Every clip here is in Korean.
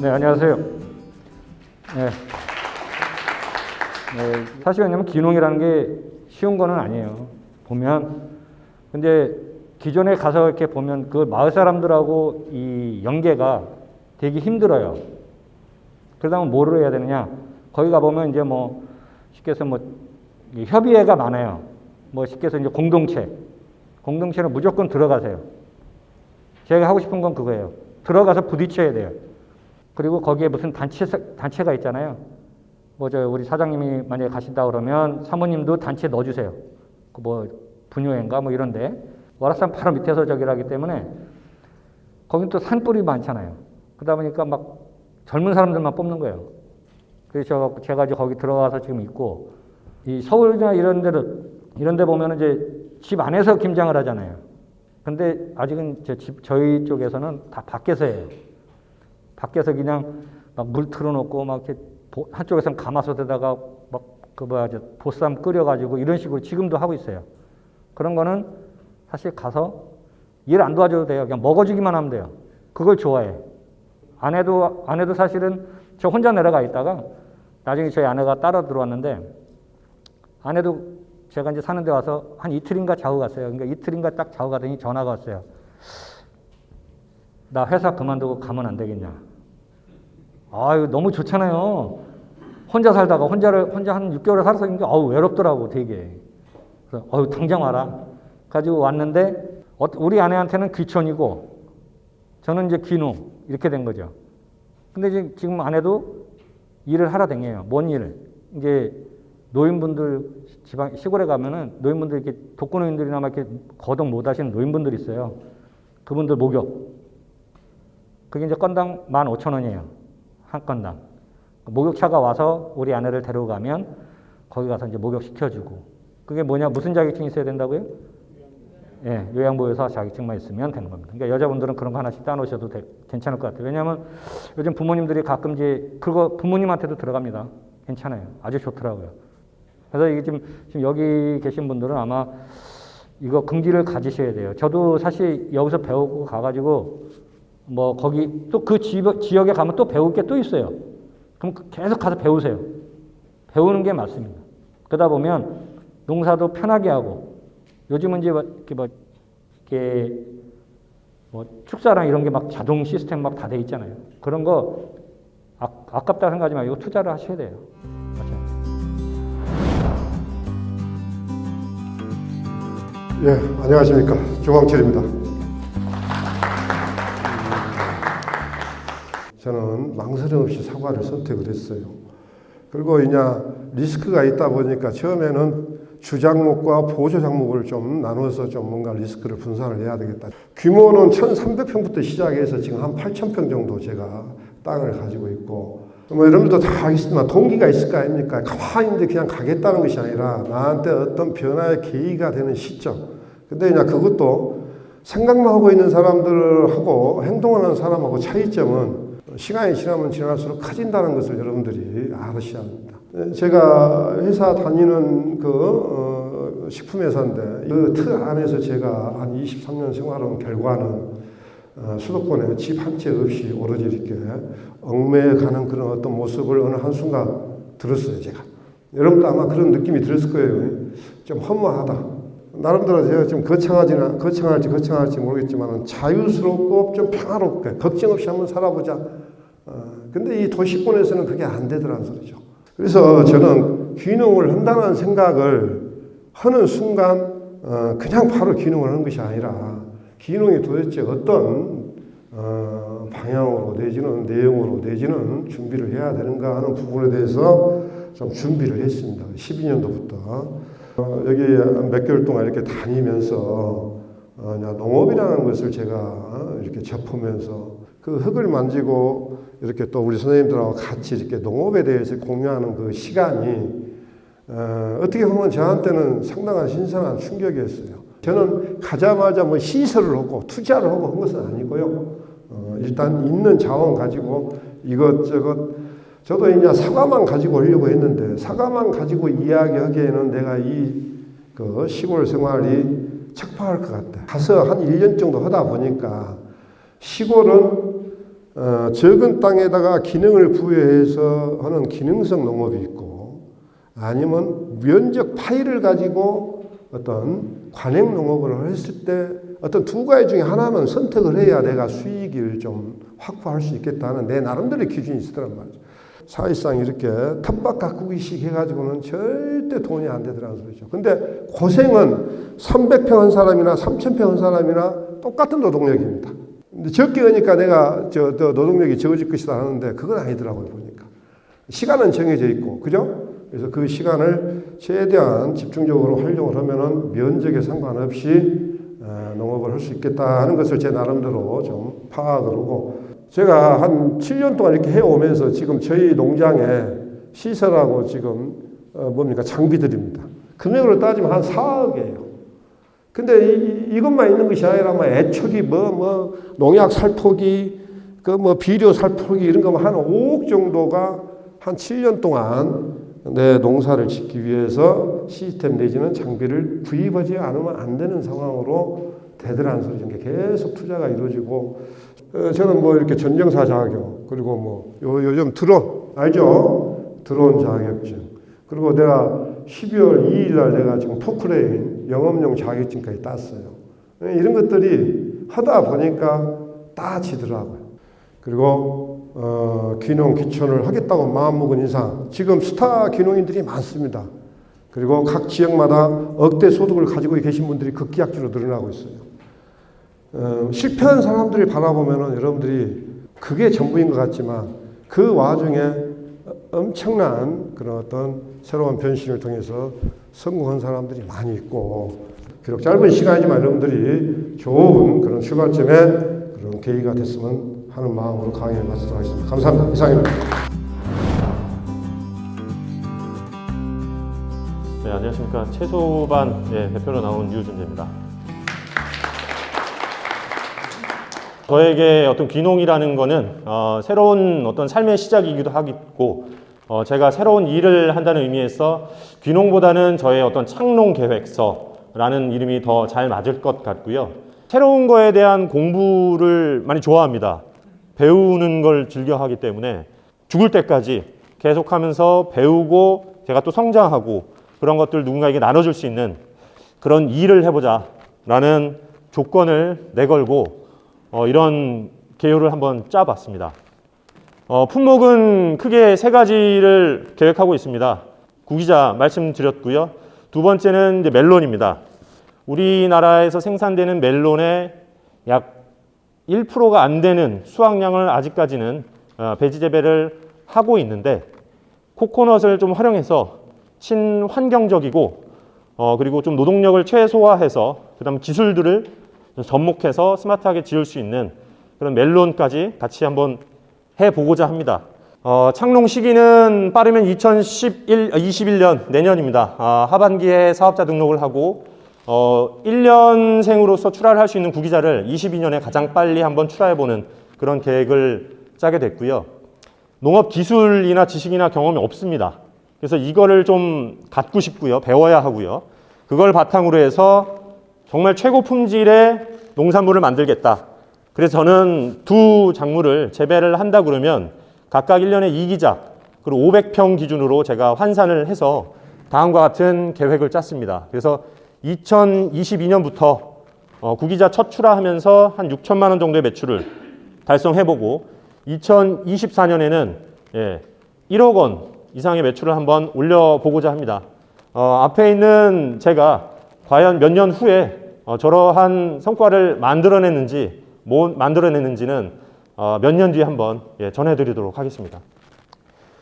네, 안녕하세요. 네. 사실 왜냐면 귀농이라는 게 쉬운 거는 아니에요. 보면. 근데 기존에 가서 이렇게 보면 그 마을 사람들하고 이 연계가 되게 힘들어요. 그러다 보면 뭐를 해야 되느냐. 거기 가보면 이제 뭐 쉽게 해서 뭐 협의회가 많아요. 뭐 쉽게 해서 이제 공동체는 무조건 들어가세요. 제가 하고 싶은 건 그거예요. 들어가서 부딪혀야 돼요. 그리고 거기에 무슨 단체가 있잖아요. 우리 사장님이 만약에 가신다 그러면 사모님도 단체에 넣어주세요. 분유회인가 이런데. 월화산 바로 밑에서 저기라기 때문에 거긴 또 산불이 많잖아요. 그러다 보니까 막 젊은 사람들만 뽑는 거예요. 그래서 제가 이제 거기 들어가서 지금 있고, 이 서울이나 이런 데 보면 이제 집 안에서 김장을 하잖아요. 근데 아직은 저희 쪽에서는 다 밖에서 해요. 밖에서 그냥 막 물 틀어놓고 막 이렇게 한쪽에서는 가마솥에다가 보쌈 끓여가지고 이런 식으로 지금도 하고 있어요. 그런 거는 사실 가서 일 안 도와줘도 돼요. 그냥 먹어주기만 하면 돼요. 그걸 좋아해. 아내도 사실은 저 혼자 내려가 있다가 나중에 저희 아내가 따라 들어왔는데, 아내도 제가 이제 사는 데 와서 한 이틀인가 자고 갔어요. 그러니까 이틀인가 딱 자고 가더니 전화가 왔어요. 나 회사 그만두고 가면 안 되겠냐. 이거 너무 좋잖아요. 혼자 살다가 혼자 한 6개월 살았으니까 외롭더라고 되게. 그래서 당장 와라. 가지고 왔는데 우리 아내한테는 귀촌이고 저는 이제 귀농 이렇게 된 거죠. 근데 지금 아내도 일을 하러 다녀요. 뭔 일? 이제 노인분들 시골에 가면은 노인분들 이렇게 독거노인들이나 막 이렇게 거동 못 하시는 노인분들 있어요. 그분들 목욕. 그게 이제 건당 15,000원이에요. 한 건당. 목욕차가 와서 우리 아내를 데려가면 거기 가서 이제 목욕 시켜주고. 그게 뭐냐? 무슨 자격증이 있어야 된다고요? 예, 요양보호사 자격증만 있으면 되는 겁니다. 그러니까 여자분들은 그런 거 하나씩 따놓으셔도 괜찮을 것 같아요. 왜냐하면 요즘 부모님들이 가끔 그거 부모님한테도 들어갑니다. 괜찮아요. 아주 좋더라고요. 그래서 이게 지금 여기 계신 분들은 아마 이거 긍지를 가지셔야 돼요. 저도 사실 여기서 배우고 가가지고 거기 또 그 지역에 가면 또 배울 게 또 있어요. 그럼 계속 가서 배우세요. 배우는 게 맞습니다. 그러다 보면 농사도 편하게 하고, 요즘은 이제 축사랑 이런 게 막 자동 시스템 막 다 돼 있잖아요. 그런 거 아깝다 생각하지 말고 투자를 하셔야 돼요. 맞죠? 예, 안녕하십니까. 조광철입니다. 저는 망설임 없이 사과를 선택을 했어요. 그리고 리스크가 있다 보니까 처음에는 주장목과 보조장목을 좀 나눠서 좀 뭔가 리스크를 분산을 해야 되겠다. 규모는 1,300평부터 시작해서 지금 한 8,000평 정도 제가 땅을 가지고 있고, 여러분들도 다 알겠지만 동기가 있을 거 아닙니까? 가만히 있는데 그냥 가겠다는 것이 아니라 나한테 어떤 변화의 계기가 되는 시점. 근데 그것도 생각만 하고 있는 사람들하고 행동하는 사람하고 차이점은 시간이 지나면 지날수록 커진다는 것을 여러분들이 알으셔야 합니다. 제가 회사 다니는 식품회사인데 그 틀 안에서 제가 한 23년 생활한 결과는 수도권에 집 한 채 없이 오로지 이렇게 얽매여 가는 그런 어떤 모습을 어느 한순간 들었어요, 제가. 여러분도 아마 그런 느낌이 들었을 거예요. 좀 허무하다. 나름대로 제가 좀 거창할지 모르겠지만 자유스럽고 좀 평화롭게 걱정 없이 한번 살아보자. 근데 이 도시권에서는 그게 안 되더라는 소리죠. 그래서 저는 귀농을 한다는 생각을 하는 순간 그냥 바로 귀농을 하는 것이 아니라 귀농이 도대체 어떤 방향으로 내지는 내용으로 내지는 준비를 해야 되는가 하는 부분에 대해서 좀 준비를 했습니다. 12년도부터 여기 몇 개월 동안 이렇게 다니면서 농업이라는 것을 제가 이렇게 접하면서 그 흙을 만지고 이렇게 또 우리 선생님들하고 같이 이렇게 농업에 대해서 공유하는 그 시간이 어떻게 보면 저한테는 상당한 신선한 충격이었어요. 저는 가자마자 시설을 하고 투자를 하고 한 것은 아니고요. 일단 있는 자원 가지고 이것저것 저도 이제 사과만 가지고 오려고 했는데 사과만 가지고 이야기하기에는 내가 그 시골 생활이 척박할 것 같다. 가서 한 1년 정도 하다 보니까 시골은 적은 땅에다가 기능을 부여해서 하는 기능성 농업이 있고 아니면 면적 파일을 가지고 어떤 관행 농업을 했을 때 어떤 두 가지 중에 하나는 선택을 해야 내가 수익을 좀 확보할 수 있겠다는 내 나름대로의 기준이 있었단 말이죠. 사실상 이렇게 텃밭 가꾸기식 해가지고는 절대 돈이 안 되더라는 소리죠. 근데 고생은 300평 한 사람이나 3000평 한 사람이나 똑같은 노동력입니다. 근데 적게 하니까 내가 노동력이 적어질 것이다 하는데 그건 아니더라고요, 보니까. 시간은 정해져 있고, 그죠? 그래서 그 시간을 최대한 집중적으로 활용을 하면은 면적에 상관없이 농업을 할 수 있겠다 하는 것을 제 나름대로 좀 파악을 하고, 제가 한 7년 동안 이렇게 해오면서 지금 저희 농장에 시설하고 지금 장비들입니다. 금액으로 따지면 한 4억이에요. 근데 이것만 있는 것이 아니라 애초기 농약 살포기 비료 살포기 이런 거만 한 5억 정도가 한 7년 동안 내 농사를 짓기 위해서 시스템 내지는 장비를 구입하지 않으면 안 되는 상황으로 되더라는 소리죠. 계속 투자가 이루어지고, 저는 이렇게 전정사 자격, 그리고 요즘 드론, 알죠? 드론 자격증. 그리고 내가 12월 2일 날 내가 지금 포크레인 영업용 자격증까지 땄어요. 이런 것들이 하다 보니까 따지더라고요. 그리고 귀농 귀촌을 하겠다고 마음먹은 이상 지금 스타 귀농인들이 많습니다. 그리고 각 지역마다 억대 소득을 가지고 계신 분들이 급기약주로 늘어나고 있어요. 실패한 사람들을 바라보면 여러분들이 그게 전부인 것 같지만 그 와중에 엄청난 그런 어떤 새로운 변신을 통해서 성공한 사람들이 많이 있고, 비록 짧은 시간이지만 여러분들이 좋은 그런 출발점에 그런 계기가 됐으면 하는 마음으로 강의를 마치도록 하겠습니다. 감사합니다. 이상입니다. 네, 안녕하십니까. 채소반 대표로 나온 유준재입니다. 저에게 어떤 귀농이라는 거는 새로운 어떤 삶의 시작이기도 하고, 제가 새로운 일을 한다는 의미에서 귀농보다는 저의 어떤 창농 계획서라는 이름이 더 잘 맞을 것 같고요. 새로운 거에 대한 공부를 많이 좋아합니다. 배우는 걸 즐겨하기 때문에 죽을 때까지 계속하면서 배우고 제가 또 성장하고 그런 것들 누군가에게 나눠줄 수 있는 그런 일을 해보자라는 조건을 내걸고 이런 개요를 한번 짜봤습니다. 품목은 크게 3가지를 계획하고 있습니다. 구기자 말씀드렸고요. 두 번째는 이제 멜론입니다. 우리나라에서 생산되는 멜론의 약 1%가 안 되는 수확량을 아직까지는 배지 재배를 하고 있는데, 코코넛을 좀 활용해서 친환경적이고 그리고 좀 노동력을 최소화해서 그다음 기술들을 접목해서 스마트하게 지을 수 있는 그런 멜론까지 같이 한번 해보고자 합니다. 창농 시기는 빠르면 2021년 내년입니다. 하반기에 사업자 등록을 하고 1년생으로서 출하를 할 수 있는 구기자를 22년에 가장 빨리 한번 출하해보는 그런 계획을 짜게 됐고요. 농업 기술이나 지식이나 경험이 없습니다. 그래서 이거를 좀 갖고 싶고요. 배워야 하고요. 그걸 바탕으로 해서 정말 최고 품질의 농산물을 만들겠다. 그래서 저는 두 작물을 재배를 한다 그러면 각각 1년에 2기작 그리고 500평 기준으로 제가 환산을 해서 다음과 같은 계획을 짰습니다. 그래서 2022년부터 구기자 첫 출하하면서 한 6천만 원 정도의 매출을 달성해보고 2024년에는 1억 원 이상의 매출을 한번 올려보고자 합니다. 앞에 있는 제가 과연 몇 년 후에 저러한 성과를 만들어냈는지는 몇 년 뒤에 한번 전해드리도록 하겠습니다.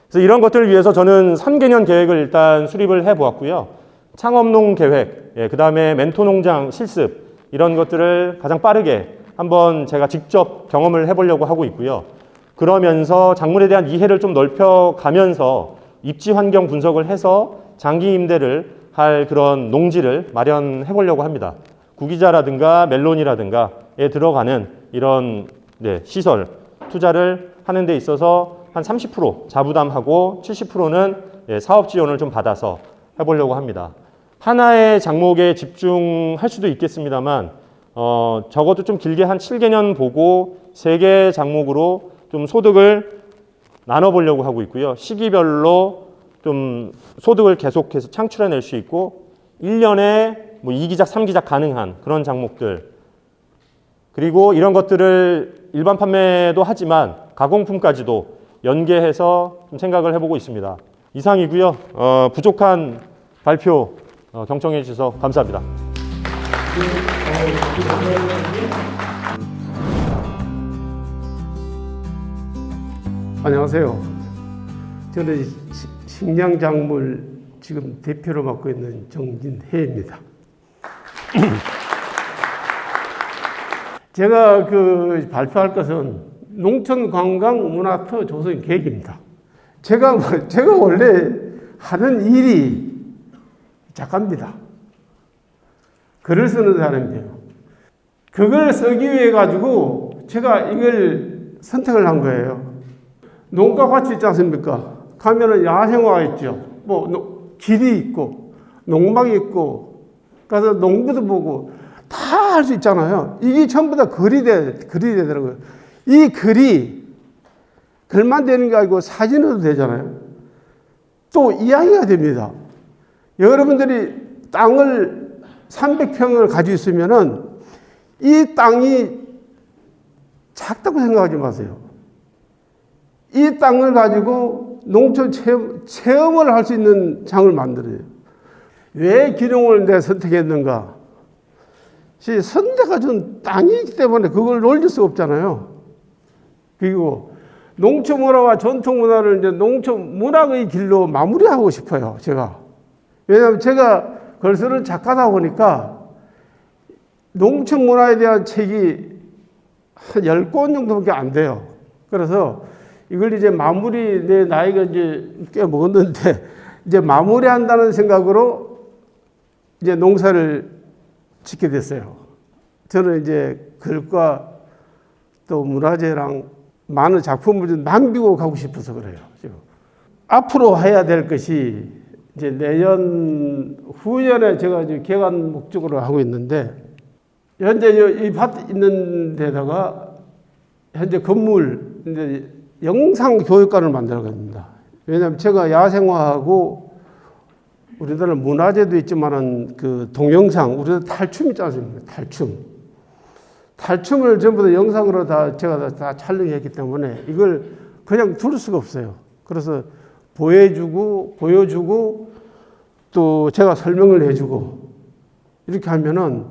그래서 이런 것들을 위해서 저는 3개년 계획을 일단 수립을 해보았고요. 창업농 계획, 그 다음에 멘토농장 실습 이런 것들을 가장 빠르게 한번 제가 직접 경험을 해보려고 하고 있고요. 그러면서 작물에 대한 이해를 좀 넓혀가면서 입지 환경 분석을 해서 장기 임대를 할 그런 농지를 마련해 보려고 합니다. 구기자라든가 멜론이라든가에 들어가는 이런 시설 투자를 하는 데 있어서 한 30% 자부담하고 70%는 사업 지원을 좀 받아서 해보려고 합니다. 하나의 작목에 집중할 수도 있겠습니다만 적어도 좀 길게 한 7개년 보고 3개 작목으로 좀 소득을 나눠보려고 하고 있고요. 시기별로 좀 소득을 계속해서 창출해낼 수 있고 1년에 뭐 2기작, 3기작 가능한 그런 장목들, 그리고 이런 것들을 일반 판매도 하지만 가공품까지도 연계해서 좀 생각을 해보고 있습니다. 이상이고요. 부족한 발표 경청해 주셔서 감사합니다. 안녕하세요. 저는 식량작물 지금 대표로 맡고 있는 정진혜입니다. 제가 발표할 것은 농촌관광문화터 조성 계획입니다. 제가 원래 하는 일이 작가입니다. 글을 쓰는 사람이에요. 그걸 쓰기 위해 가지고 제가 이걸 선택을 한 거예요. 농가 밭이 있지 않습니까? 가면은 야생화가 있죠. 길이 있고, 농막이 있고, 가서 농부도 보고, 다 할 수 있잖아요. 이게 전부 다 글이 되더라고요. 이 글만 되는 게 아니고 사진으로 되잖아요. 또 이야기가 됩니다. 여러분들이 땅을 300평을 가지고 있으면은 이 땅이 작다고 생각하지 마세요. 이 땅을 가지고 농촌 체험을 할 수 있는 장을 만들어요. 왜 기농을 내가 선택했는가? 선대가 준 땅이기 때문에 그걸 놀릴 수가 없잖아요. 그리고 농촌 문화와 전통 문화를 이제 농촌 문학의 길로 마무리하고 싶어요, 제가. 왜냐하면 제가 글 쓰는 작가다 보니까 농촌 문화에 대한 책이 한 10권 정도밖에 안 돼요. 그래서 이걸 이제 마무리, 내 나이가 이제 꽤 먹었는데, 이제 마무리한다는 생각으로 이제 농사를 짓게 됐어요. 저는 이제 글과 또 문화재랑 많은 작품을 좀 남기고 가고 싶어서 그래요. 지금. 앞으로 해야 될 것이 이제 내년 후년에 제가 이제 개관 목적으로 하고 있는데, 현재 이 밭 있는 데다가 현재 건물, 이제 영상 교육관을 만들어 갑니다. 왜냐하면 제가 야생화하고 우리나라 문화재도 있지만은 동영상, 우리나라 탈춤 있지 않습니까? 탈춤을 전부 다 영상으로 제가 다 촬영했기 때문에 이걸 그냥 둘 수가 없어요. 그래서 보여주고 또 제가 설명을 해주고 이렇게 하면은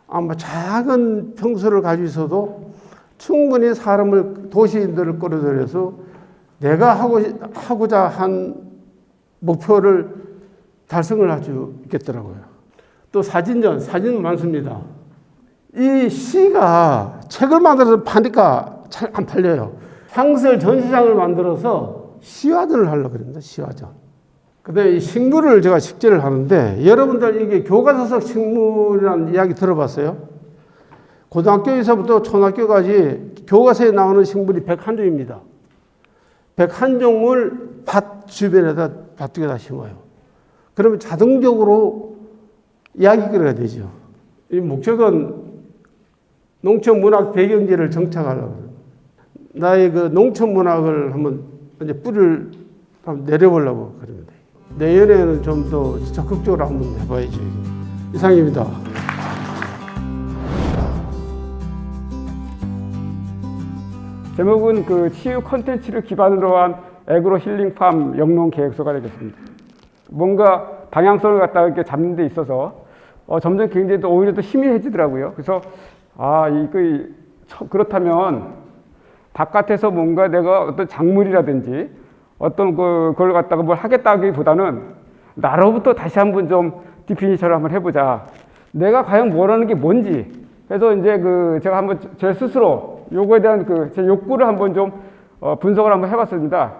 아마 작은 평수를 가지고 있어도 충분히 도시인들을 끌어들여서 내가 하고자 한 목표를 달성을 할 수 있겠더라고요. 또 사진은 많습니다. 이 시가 책을 만들어서 파니까 잘 안 팔려요. 향설 전시장을 만들어서 시화전을 하려고 그럽니다. 시화전. 그다음에 이 식물을 제가 식재를 하는데, 여러분들 이게 교과서적 식물이라는 이야기 들어봤어요? 고등학교에서부터 초등학교까지 교과서에 나오는 식물이 101종입니다. 101종을 밭 주변에다 밭두개다 심어요. 그러면 자동적으로 이야기거리가 되죠. 이 목적은 농촌 문학 배경지를 정착하려고. 나의 농촌 문학을 한번 이제 뿌리를 한번 내려보려고 그럽니다. 내년에는 좀 더 적극적으로 한번 해봐야죠. 이상입니다. 제목은 치유 콘텐츠를 기반으로 한 에그로 힐링팜 영농 계획서가 되겠습니다. 뭔가 방향성을 갖다가 이렇게 잡는 데 있어서 점점 굉장히 또 오히려 더 희미해지더라고요. 그래서 그렇다면 바깥에서 뭔가 내가 어떤 작물이라든지 어떤 그걸 갖다가 뭘 하겠다기보다는 나로부터 다시 한번 좀 디피니션을 한번 해보자. 내가 과연 원하는 게 뭔지. 그래서 이제 제가 한번 제 스스로 요거에 대한 제 욕구를 한번 좀 분석을 한번 해봤습니다.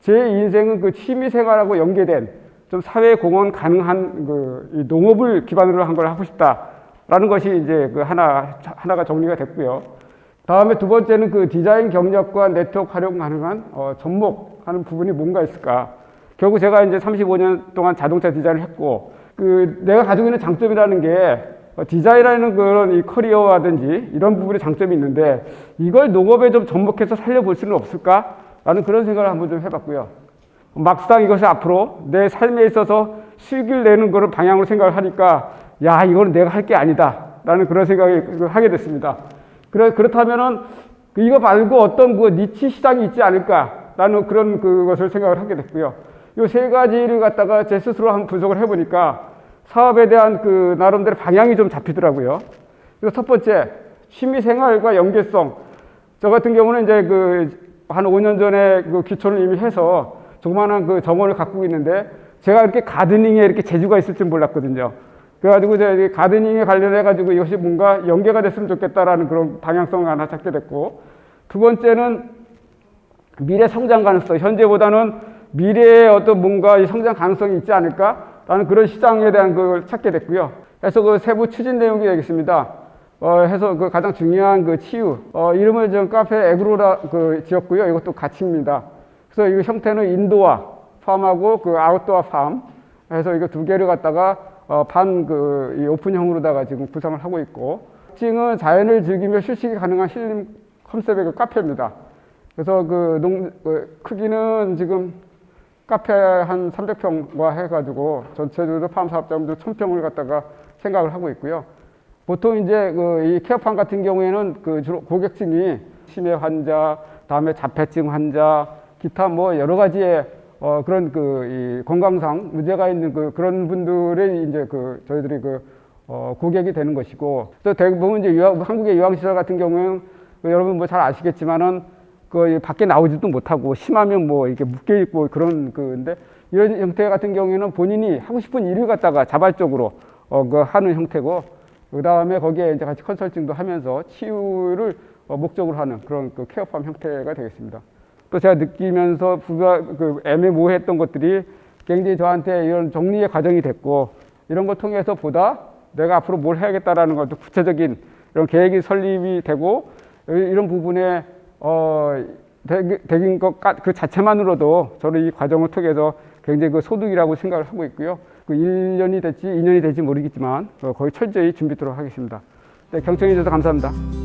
제 인생은 취미 생활하고 연계된 좀 사회 공헌 가능한 이 농업을 기반으로 한 걸 하고 싶다라는 것이 이제 하나가 정리가 됐고요. 다음에 두 번째는 디자인 경력과 네트워크 활용 가능한 접목하는 부분이 뭔가 있을까. 결국 제가 이제 35년 동안 자동차 디자인을 했고 내가 가지고 있는 장점이라는 게 디자인하는 그런 이 커리어라든지 이런 부분에 장점이 있는데 이걸 농업에 좀 접목해서 살려볼 수는 없을까라는 그런 생각을 한번 좀 해봤고요. 막상 이것이 앞으로 내 삶에 있어서 수익을 내는 거를 방향으로 생각을 하니까 야, 이거는 내가 할 게 아니다 라는 그런 생각을 하게 됐습니다. 그렇다면은 이거 말고 어떤 그 니치 시장이 있지 않을까라는 그런 그것을 생각을 하게 됐고요. 이 세 가지를 갖다가 제 스스로 한번 분석을 해보니까 사업에 대한 그 나름대로 방향이 좀 잡히더라고요. 그래서 첫 번째, 취미생활과 연계성. 저 같은 경우는 이제 한 5년 전에 그 귀촌을 이미 해서 조그마한 그 정원을 갖고 있는데 제가 이렇게 가드닝에 이렇게 재주가 있을 줄 몰랐거든요. 그래가지고 제가 가드닝에 관련해가지고 이것이 뭔가 연계가 됐으면 좋겠다라는 그런 방향성을 하나 찾게 됐고, 두 번째는 미래 성장 가능성. 현재보다는 미래에 어떤 뭔가 이 성장 가능성이 있지 않을까라는 그런 시장에 대한 걸 찾게 됐고요. 그래서 그 세부 추진 내용이 되겠습니다. 해서 그 가장 중요한 그 치유. 이름을 좀 카페 에그로라 지었고요. 이것도 가치입니다. 그래서 이 형태는 인도어 팜하고 그 아웃도어 팜. 해서 이거 두 개를 갖다가 이 오픈형으로다가 지금 구성을 하고 있고, 특징은 자연을 즐기며 휴식이 가능한 힐링 컨셉의 그 카페입니다. 그래서 크기는 지금 카페 한 300평과 해가지고 전체적으로 팜 사업자분들 1000평을 갖다가 생각을 하고 있고요. 보통 이제 이 케어팜 같은 경우에는 주로 고객층이 치매 환자, 다음에 자폐증 환자, 기타 뭐 여러 가지의 그런 이 건강상 문제가 있는 그런 분들의 이제 저희들이 고객이 되는 것이고, 또 대부분 이제 한국의 유황시설 같은 경우는 여러분 뭐 잘 아시겠지만은 밖에 나오지도 못하고 심하면 뭐 이렇게 묶여 있고 그런 근데 이런 형태 같은 경우에는 본인이 하고 싶은 일을 갖다가 자발적으로 하는 형태고, 그 다음에 거기에 이제 같이 컨설팅도 하면서 치유를 목적으로 하는 그런 케어팜 형태가 되겠습니다. 또 제가 느끼면서 애매모호했던 것들이 굉장히 저한테 이런 정리의 과정이 됐고, 이런 걸 통해서 보다 내가 앞으로 뭘 해야겠다라는 것도 구체적인 이런 계획이 설립이 되고, 이런 부분에 되긴 것 그 자체만으로도 저는 이 과정을 통해서 굉장히 소득이라고 생각을 하고 있고요. 1년이 될지 2년이 될지 모르겠지만 거의 철저히 준비토록 하겠습니다. 네, 경청해 주셔서 감사합니다.